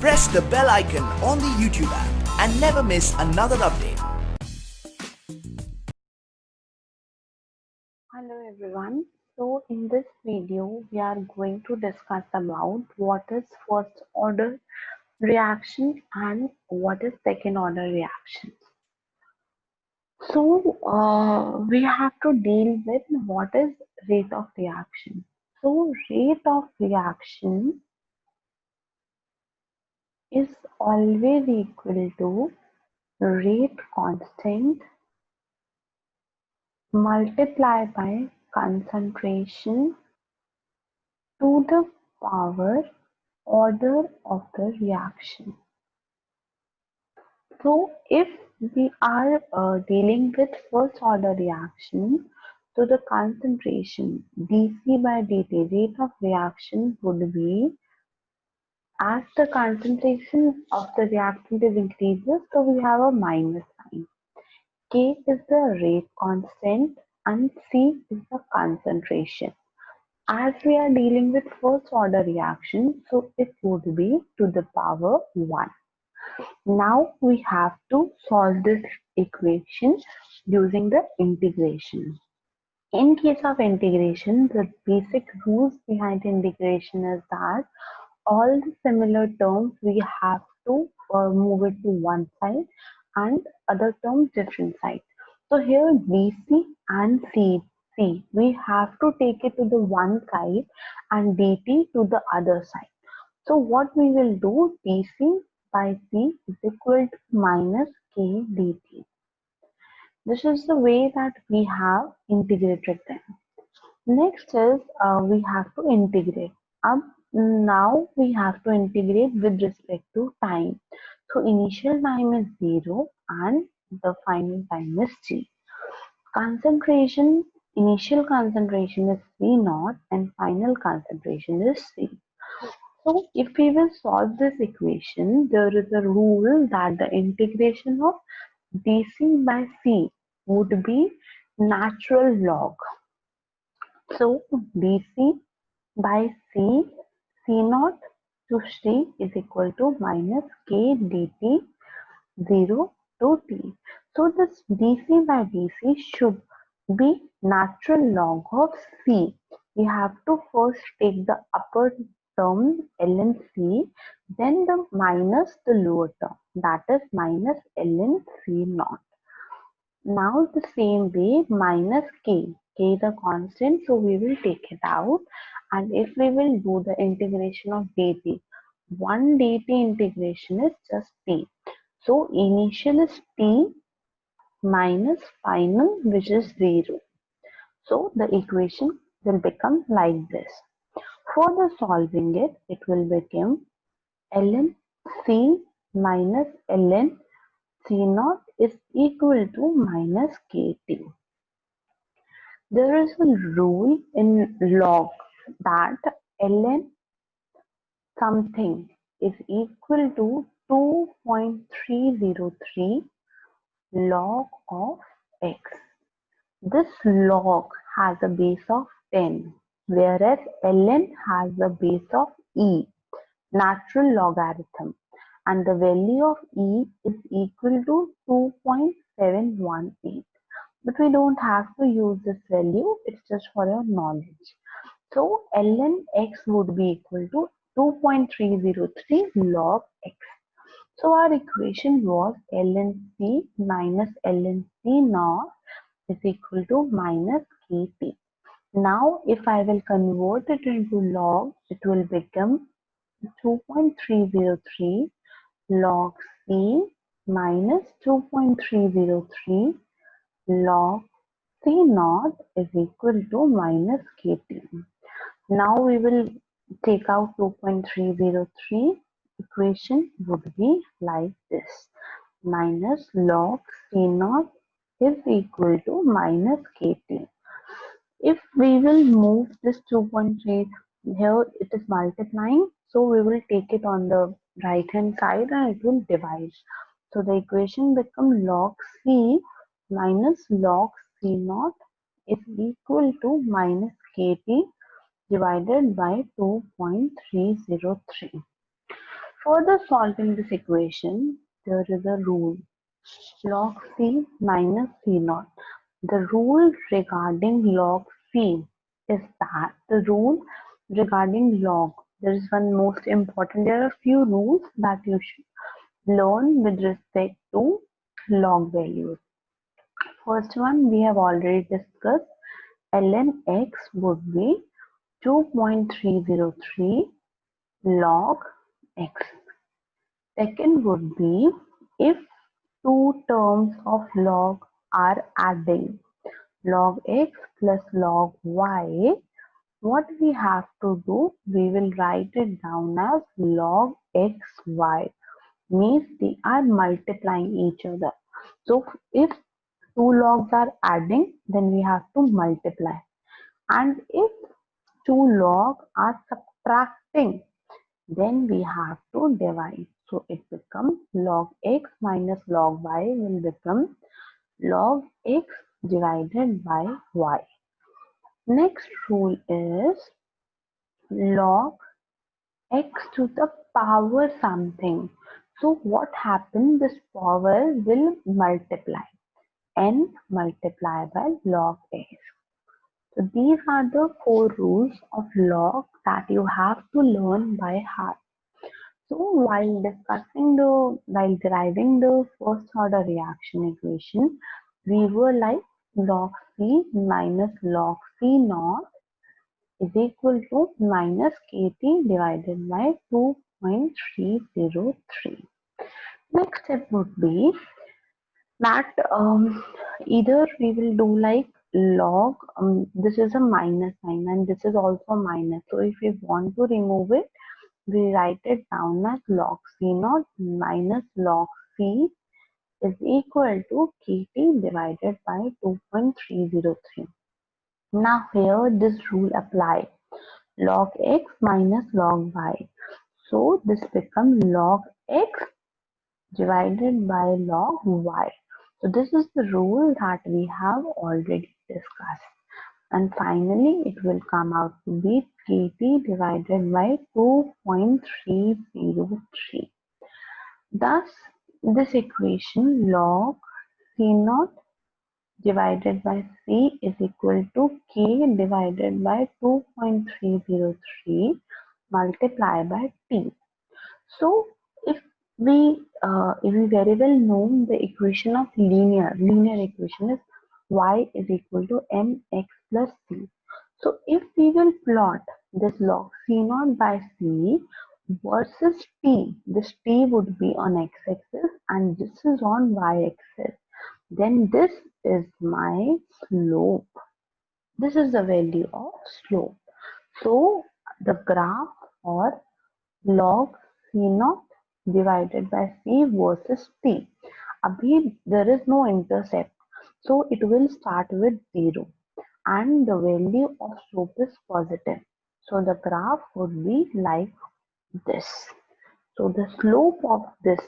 press the bell icon on the YouTube app and never miss another update. Hello everyone. So in this video we are going to discuss about what is first order reaction and what is second order reaction. So we have to deal with what is rate of reaction. So rate of reaction is always equal to rate constant multiplied by concentration to the power order of the reaction. So if we are dealing with first order reaction, so the concentration dC by dt, rate of reaction, would be as the concentration of the reactant is increases, so we have a minus sign. K is the rate constant and C is the concentration. As we are dealing with first order reaction, so it would be to the power 1. Now we have to solve this equation using the integration. In case of integration, the basic rules behind integration is that all the similar terms we have to move it to one side and other terms different side. So here BC and CC, we have to take it to the one side and DT to the other side. So what we will do, DC by C is equal to minus K dt. This is the way that we have integrated them. Next is we have to integrate. Now we have to integrate with respect to time. So initial time is 0 and the final time is t. Concentration, initial concentration is C naught and final concentration is C. So if we will solve this equation, there is a rule that the integration of dC by C would be natural log. So dC by C, C naught to C is equal to minus K dt 0 to t. So this dC by dC should be natural log of C. We have to first take the upper term ln C, then the minus the lower term, that is minus ln C naught. Now the same way minus K the constant, so we will take it out, and if we will do the integration of dt, 1 dt integration is just t. So initial is t minus final, which is 0. So the equation will become like this. For the solving it, it will become ln C minus ln C naught is equal to minus KT. There is a rule in log that ln something is equal to 2.303 log of x. This log has a base of 10, whereas ln has a base of e, natural logarithm, and the value of e is equal to 2.718. But we don't have to use this value, it's just for your knowledge. So ln x would be equal to 2.303 log x. So our equation was ln c minus ln c naught is equal to minus kt. Now if I will convert it into log, it will become 2.303 log c minus 2.303 log C naught is equal to minus KT. Now we will take out 2.303. Equation would be like this. Minus log C naught is equal to minus KT. If we will move this 2.3, here it is multiplying, so we will take it on the right hand side and it will divide. So the equation becomes log C minus log C naught is equal to minus KT divided by 2.303. Further solving this equation, there is a rule log C minus C naught. The rule regarding log C is that the rule regarding log, there is one most important, there are a few rules that you should learn with respect to log values. First one we have already discussed, ln x would be 2.303 log x. Second would be if two terms of log are adding, log x plus log y, what we have to do, we will write it down as log xy, means they are multiplying each other. So if two logs are adding, then we have to multiply. And if two logs are subtracting, then we have to divide. So it becomes log x minus log y will become log x divided by y. Next rule is log x to the power something. So what happens? This power will multiply. N multiply by log x. So these are the four rules of log that you have to learn by heart. So while deriving the first order reaction equation, we were like log C minus log C naught is equal to minus KT divided by 2.303. Next step would be that either we will do like log, this is a minus sign and this is also minus. So if we want to remove it, we write it down as log C naught minus log C is equal to KT divided by 2.303. Now here this rule applies, log x minus log y. So this becomes log x divided by log y. So this is the rule that we have already discussed. And finally it will come out to be KT divided by 2.303. Thus this equation log C naught divided by C is equal to K divided by 2.303 multiplied by T. So if we very well know the equation of linear equation is y is equal to mx plus c. So if we will plot this log c naught by c versus t, this t would be on x-axis and this is on y-axis. Then this is my slope. This is the value of slope. So the graph or log C naught divided by C versus T. Abhi there is no intercept. So it will start with 0 and the value of slope is positive. So the graph would be like this. So the slope of this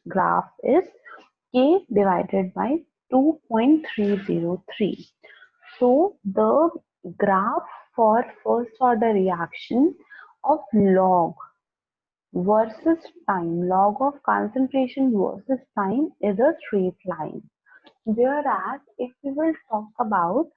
graph is K divided by 2.303. So the graph for first order reaction of log versus time, log of concentration versus time is a straight line. Whereas if we will talk about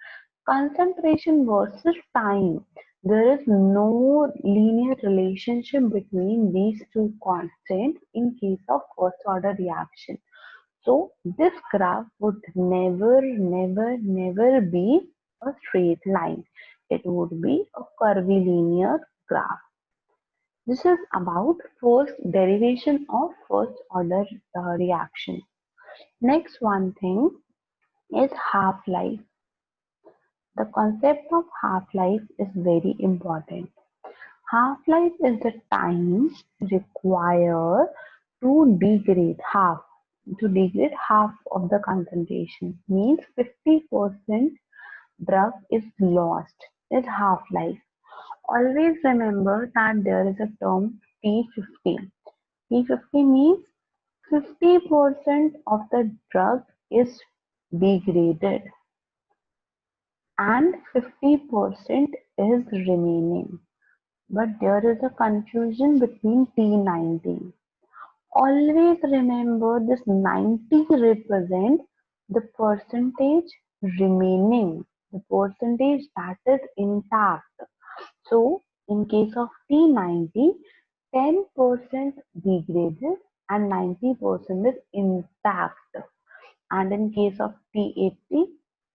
concentration versus time, there is no linear relationship between these two constants in case of first order reaction. So this graph would never be a straight line. It would be a curvilinear graph. This is about first derivation of first order reaction. Next one thing is half-life. The concept of half-life is very important. Half-life is the time required to degrade half of the concentration, means 50% drug is lost is half-life. Always remember that there is a term T50. T50 means 50% of the drug is degraded and 50% is remaining. but there is a confusion between T90. Always remember this 90 represents the percentage remaining, the percentage that is intact. So in case of T90, 10% degraded and 90% is intact. And in case of T80,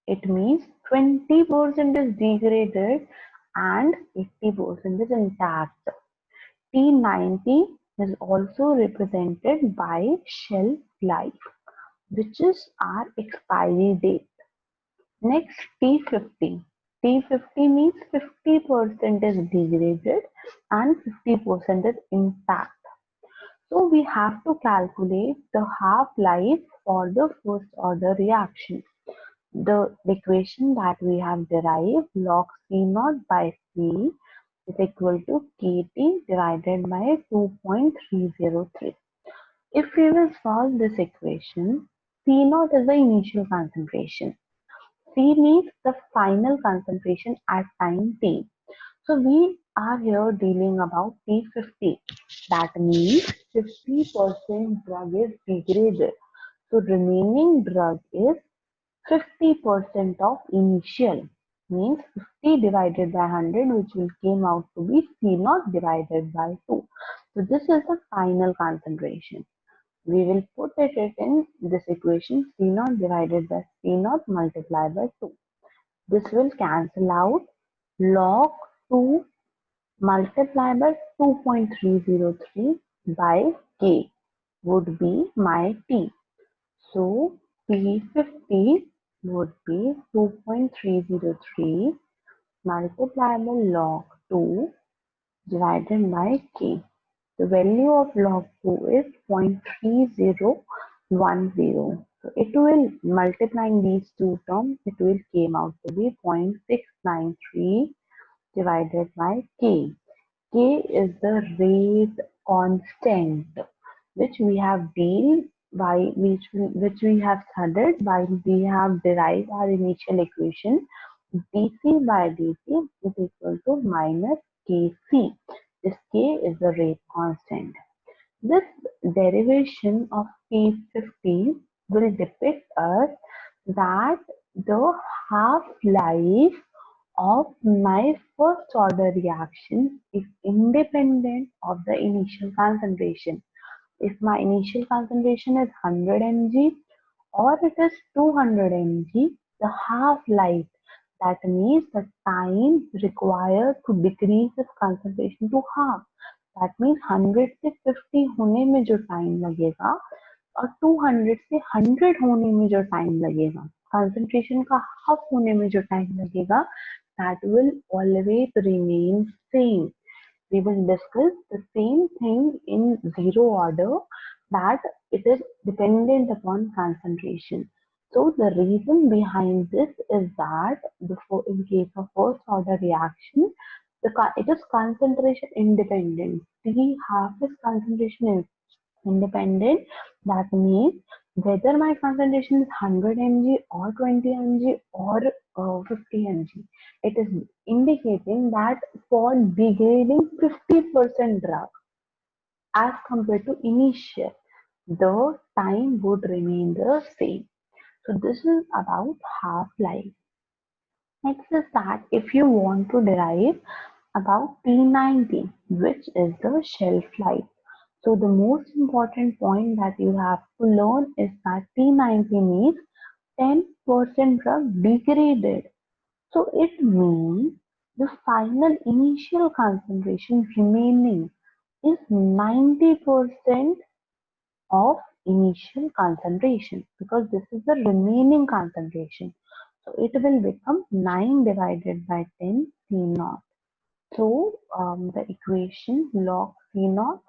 it means 20% is degraded and 80% is intact. T90 is also represented by shelf life, which is our expiry date. Next, T50. T50 means 50% is degraded and 50% is intact. So we have to calculate the half-life for the first order reaction. The equation that we have derived, log C naught by C is equal to Kt divided by 2.303. If we will solve this equation, C naught is the initial concentration. C means the final concentration at time t. So we are here dealing about T50. That means 50% drug is degraded. So remaining drug is 50% of initial, means 50 divided by 100, which will came out to be C naught divided by 2. So this is the final concentration. We will put it in this equation, C naught divided by C naught multiplied by 2. This will cancel out. Log 2 multiplied by 2.303 by K would be my T. So P50 would be 2.303 multiplied by log 2 divided by K. The value of log 2 is 0.3010. So it will, multiplying these two terms, it will came out to be 0.693 divided by K. K is the rate constant which we have dealt by which we have studied while we have derived our initial equation. dC by dt is equal to minus Kc. This K is the rate constant. This derivation of P50 will depict us that the half-life of my first order reaction is independent of the initial concentration. If my initial concentration is 100 mg or it is 200 mg, the half-life, that means the time required to decrease this concentration to half. That means 100 से 50 होने में जो time लगेगा और 200 से 100 होने में जो टाइम लगेगा, कंसंट्रेशन का हाफ होने में जो टाइम लगेगा, that will always remain same. We will discuss the same thing in zero order, that it is dependent upon concentration. So the reason behind this is that in case of first order reaction, it is concentration independent. T half is concentration independent. That means whether my concentration is 100 mg or 20 mg or 50 mg, it is indicating that for degrading 50% drug as compared to initial, the time would remain the same. So this is about half-life. Next is that if you want to derive about T90, which is the shelf life. So the most important point that you have to learn is that T90 means 10% drug degraded. So it means the final initial concentration remaining is 90% of initial concentration, because this is the remaining concentration. So it will become 9 divided by 10 C naught. So the equation log C naught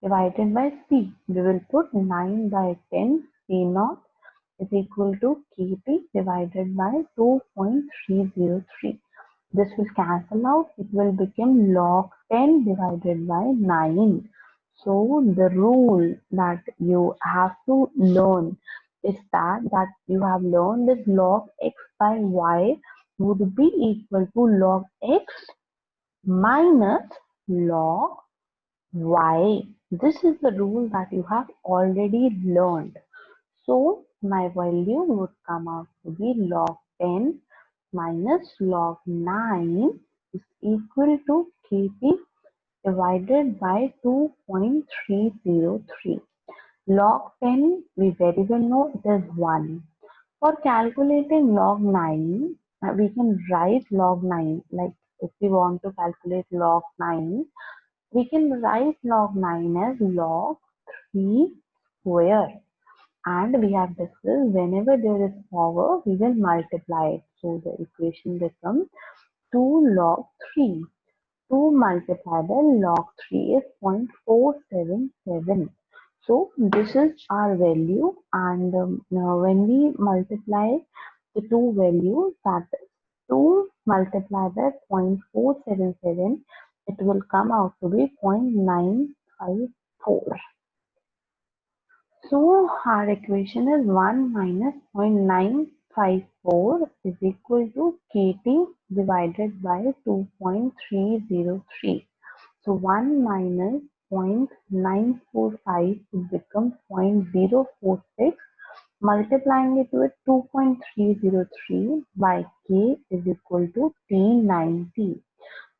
divided by C, we will put 9 by 10 C naught is equal to Kp divided by 2.303. This will cancel out. It will become log 10 divided by 9. So the rule that you have to learn is that you have learned is log x by y would be equal to log x minus log y. This is the rule that you have already learned. So my value would come out to be log 10 minus log 9 is equal to Kt divided by 2.303. Log 10 we very well know it is 1. For calculating log 9, we can write log 9 like if we want to calculate log 9, we can write log 9 as log 3 square. And we have discussed whenever there is power, we will multiply it. So the equation becomes 2 log 3. 2 multiplied by log 3 is 0.477. So this is our value, and now when we multiply the two values, that is 2 multiplied by 0.477, it will come out to be 0.954. So our equation is 1 minus 0.954 is equal to Kt divided by 2.303. So 1 minus 0.945 would become 0.046. Multiplying it with 2.303 by K is equal to T90.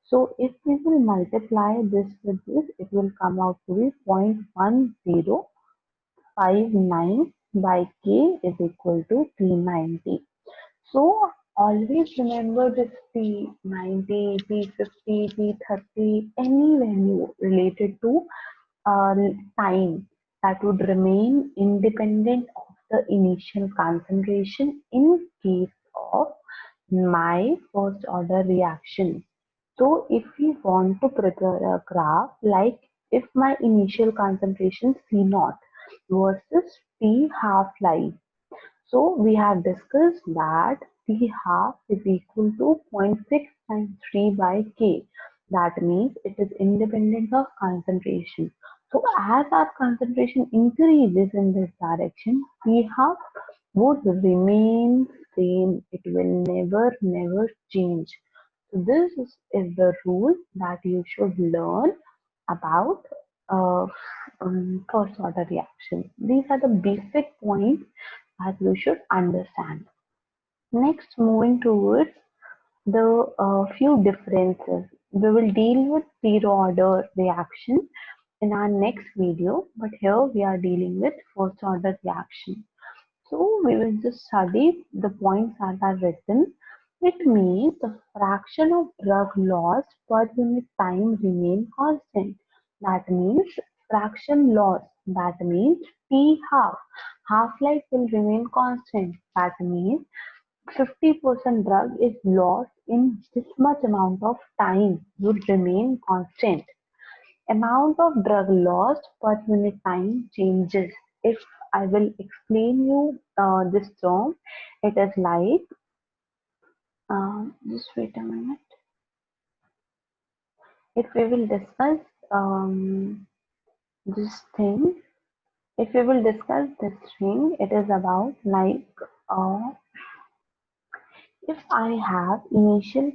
So if we will multiply this with this, it will come out to be 0.1059 by K is equal to T90. So always remember this T90, T50, T30, any value related to uh, time that would remain independent of the initial concentration in case of my first order reaction. So if we want to prepare a graph like if my initial concentration C0 versus T half-life. So we have discussed that T half is equal to 0.6 times 3 by K. That means it is independent of concentration. So as our concentration increases in this direction, T half would remain same. It will never change. So this is the rule that you should learn about uh, first order reaction. These are the basic points that you should understand. Next, moving towards the few differences. We will deal with zero order reaction in our next video, but here we are dealing with first order reaction. So we will just study the points that are written. It means the fraction of drug lost per unit time remain constant. That means fraction loss. That means T half. Half-life will remain constant. That means 50% drug is lost in this much amount of time would remain constant. Amount of drug lost per unit time changes. If I will explain you this term, it is like, just wait a minute. If we will discuss this thing, if we will discuss this thing, it is about like uh, if I have initial,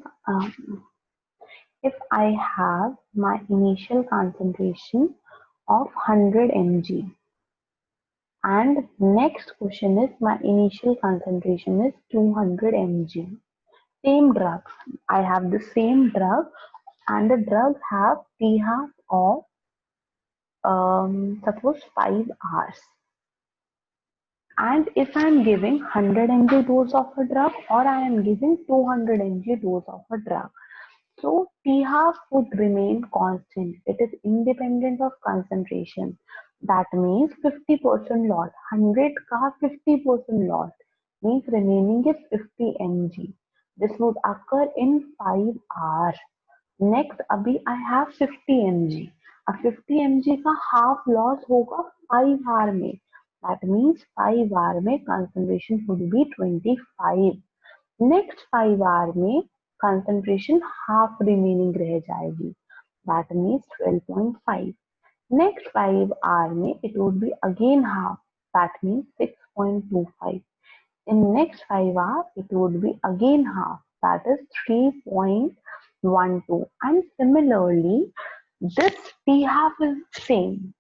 if I have my initial concentration of 100 mg. And next question is my initial concentration is 200 mg. Same drug. I have the same drug and the drug have T half of suppose 5 hours. And if I am giving 100 mg dose of a drug or I am giving 200 mg dose of a drug. So T half would remain constant. It is independent of concentration. That means 50% loss. 100 ka 50% loss means remaining is 50 mg. This would occur in 5 hours. Next अभी I have 50 mg. अब 50 mg का half loss होगा 5 hour में. That means 5 hour में concentration would be 25. Next 5 hour में concentration half remaining रह जाएगी. That means 12.5. Next 5 hour में it would be again half. That means 6.25. In next 5 hours it would be again half. That is 3.12. And similarly This T half is same.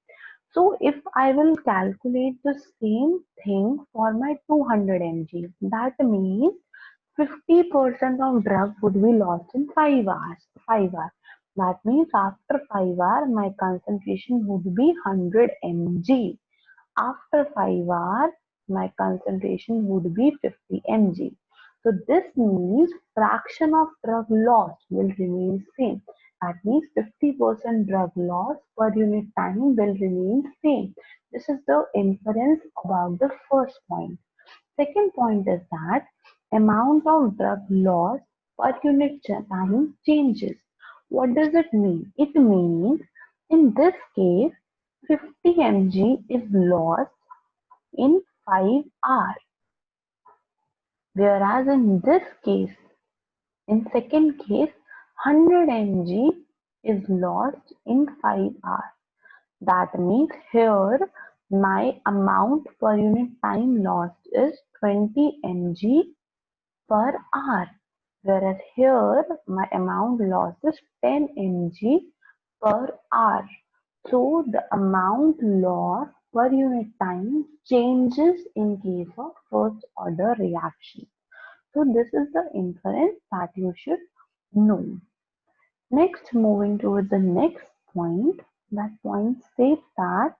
So if I will calculate the same thing for my 200 mg, that means 50% of drug would be lost in 5 hours. 5 hours. That means after 5 hours, my concentration would be 100 mg. After 5 hours, my concentration would be 50 mg. So this means fraction of drug loss will remain same. That means 50% drug loss per unit time will remain same. This is the inference about the first point. Second point is that amount of drug loss per unit time changes. What does it mean? It means in this case 50 mg is lost in 5 hours, whereas in this case, in second case, 100 mg is lost in 5 hours. That means here my amount per unit time lost is 20 mg per hour, whereas here my amount lost is 10 mg per hour. So the amount lost per unit time changes in case of first order reaction. So this is the inference that you should know. Next, moving towards the next point, that point says that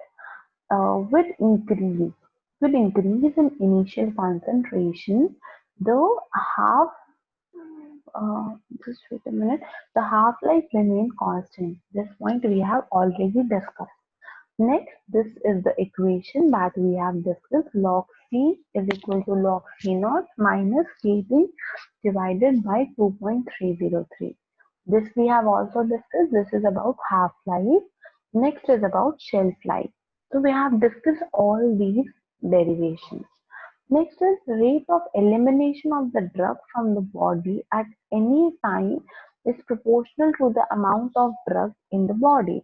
with increase in initial concentration, the half just wait a minute, the half-life remain constant. This point we have already discussed. Next, this is the equation that we have discussed. Log C is equal to log C naught minus Kt divided by 2.303. This we have also discussed. This is about half-life. Next is about shelf life. So we have discussed all these derivations. Next is rate of elimination of the drug from the body at any time is proportional to the amount of drug in the body.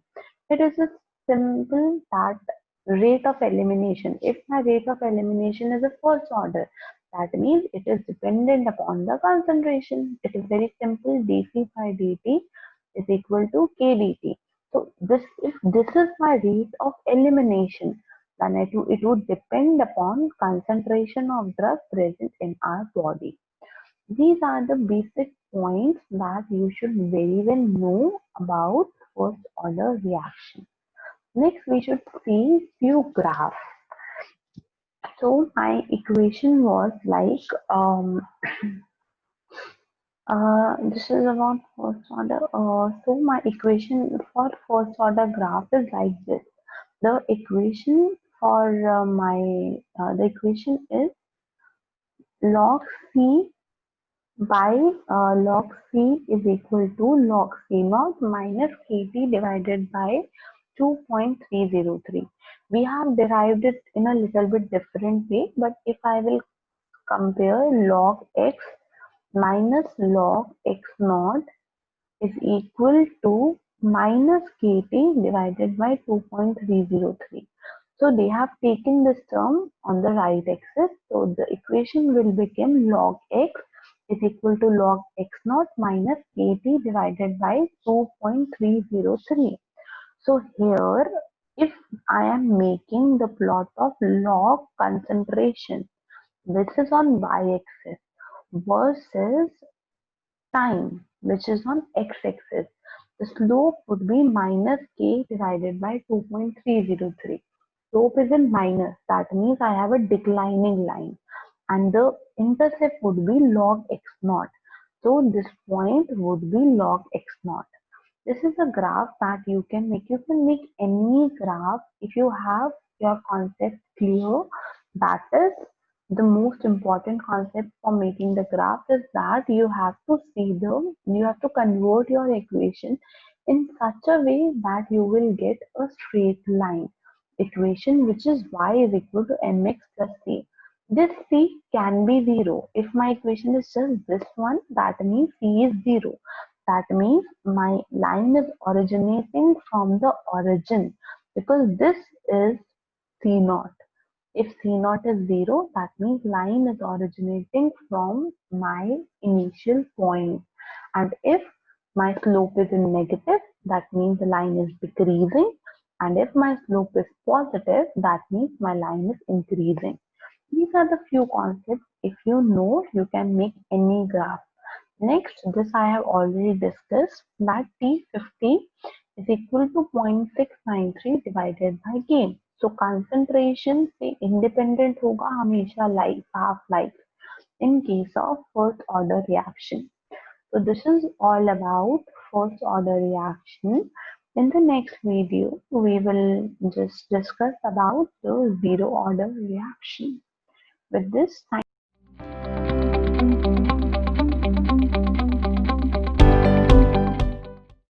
It is a simple that rate of elimination. If my rate of elimination is a first order, that means it is dependent upon the concentration. It is very simple. dC by dt is equal to kdt. So this, if this is my rate of elimination, then it would depend upon concentration of drug present in our body. These are the basic points that you should very well know about first order reaction. Next, we should see few graphs. So my equation was like this is about first order. So my equation for first order graph is like this. The equation for the equation is log C by log C is equal to log C naught minus Kt divided by 2.303. We have derived it in a little bit different way, but if I will compare log x minus log x naught is equal to minus Kt divided by 2.303. So they have taken this term on the right axis. So the equation will become log x is equal to log x naught minus Kt divided by 2.303. So here, if I am making the plot of log concentration, this is on y-axis versus time, which is on x-axis. The slope would be minus k divided by 2.303. Slope is in minus, that means I have a declining line, and the intercept would be log x naught. So this point would be log x naught. This is a graph that you can make. You can make any graph if you have your concept clear. That is the most important concept for making the graph, is that you have to see them, you have to convert your equation in such a way that you will get a straight line equation, which is y is equal to mx plus c. This c can be 0. If my equation is just this one, that means c is 0. That means my line is originating from the origin, because this is c naught. If C naught is 0, that means line is originating from my initial point. And if my slope is in negative, that means the line is decreasing. And if my slope is positive, that means my line is increasing. These are the few concepts. If you know, you can make any graph. Next, this I have already discussed, that T50 is equal to 0.693 divided by gain. So concentration से independent होगा हमेशा life, half life in case of first order reaction. So this is all about first order reaction. In the next video, we will just discuss about the zero order reaction. With this, thank